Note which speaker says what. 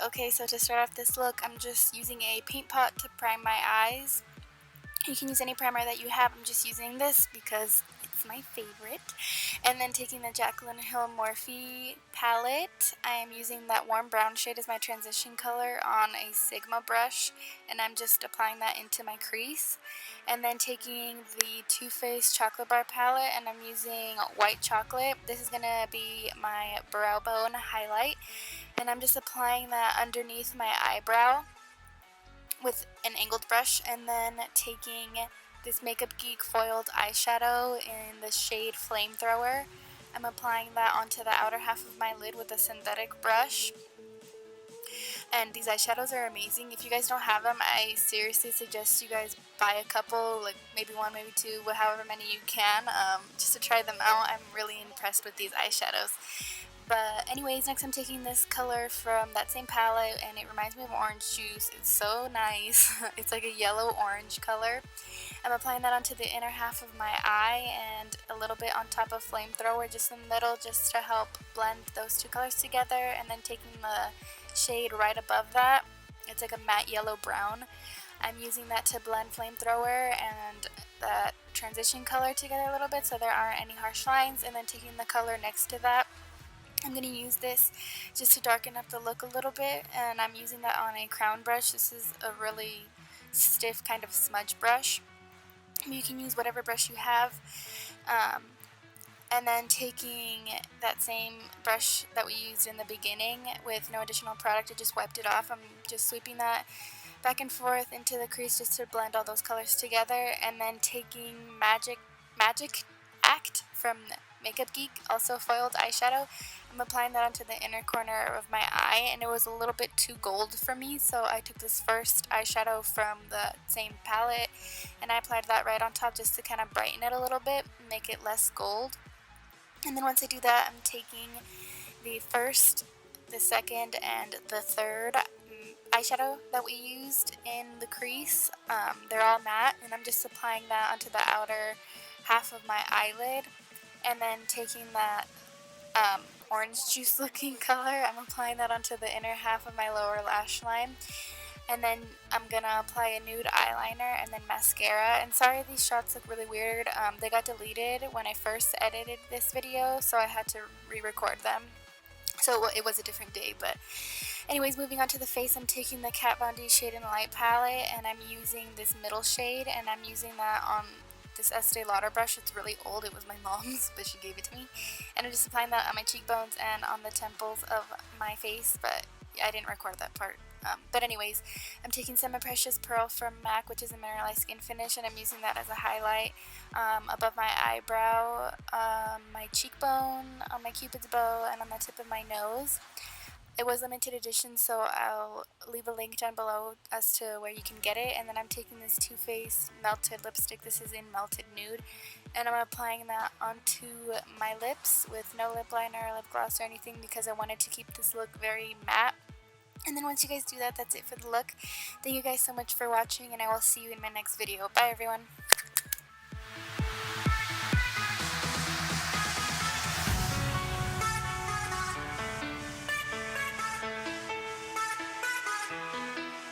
Speaker 1: Okay, so to start off this look, I'm just using a paint pot to prime my eyes. You can use any primer that you have. I'm just using this because it's my favorite. And then taking the Jaclyn Hill Morphe palette, I am using that warm brown shade as my transition color on a Sigma brush, and I'm just applying that into my crease. And then taking the Too Faced chocolate bar palette, and I'm using white chocolate. This is going to be my brow bone highlight, and I'm just applying that underneath my eyebrow with an angled brush, and then taking this Makeup Geek foiled eyeshadow in the shade Flamethrower. I'm applying that onto the outer half of my lid with a synthetic brush. And these eyeshadows are amazing. If you guys don't have them, I seriously suggest you guys buy a couple, like maybe one, maybe two, however many you can, just to try them out. I'm really impressed with these eyeshadows. But anyways, next I'm taking this color from that same palette, and it reminds me of orange juice. It's so nice. It's like a yellow-orange color. I'm applying that onto the inner half of my eye and a little bit on top of Flamethrower, just in the middle, just to help blend those two colors together. And then taking the shade right above that, it's like a matte yellow-brown. I'm using that to blend Flamethrower and that transition color together a little bit so there aren't any harsh lines. And then taking the color next to that, I'm going to use this just to darken up the look a little bit, and I'm using that on a crown brush. This is a really stiff kind of smudge brush. You can use whatever brush you have. And then taking that same brush that we used in the beginning with no additional product, I just wiped it off. I'm just sweeping that back and forth into the crease just to blend all those colors together. And then taking Magic Act from Makeup Geek, also foiled eyeshadow. I'm applying that onto the inner corner of my eye, and it was a little bit too gold for me, so I took this first eyeshadow from the same palette and I applied that right on top just to kind of brighten it a little bit, make it less gold. And then once I do that, I'm taking the first, the second, and the third eyeshadow that we used in the crease. They're all matte, and I'm just applying that onto the outer half of my eyelid. And then taking that orange juice looking color, I'm applying that onto the inner half of my lower lash line. And then I'm gonna apply a nude eyeliner and then mascara. And sorry these shots look really weird. They got deleted when I first edited this video, so I had to re-record them. So it was a different day, but anyways, moving on to the face, I'm taking the Kat Von D Shade and Light palette, and I'm using this middle shade, and I'm using that on this Estee Lauder brush. It's really old. It was my mom's, but she gave it to me. And I'm just applying that on my cheekbones and on the temples of my face, but I didn't record that part. But anyways, I'm taking Semi Precious Pearl from MAC, which is a mineralized skin finish, and I'm using that as a highlight above my eyebrow, my cheekbone, on my cupid's bow, and on the tip of my nose. It was limited edition, so I'll leave a link down below as to where you can get it. And then I'm taking this Too Faced Melted lipstick. This is in Melted Nude. And I'm applying that onto my lips with no lip liner or lip gloss or anything because I wanted to keep this look very matte. And then once you guys do that, that's it for the look. Thank you guys so much for watching, and I will see you in my next video. Bye, everyone.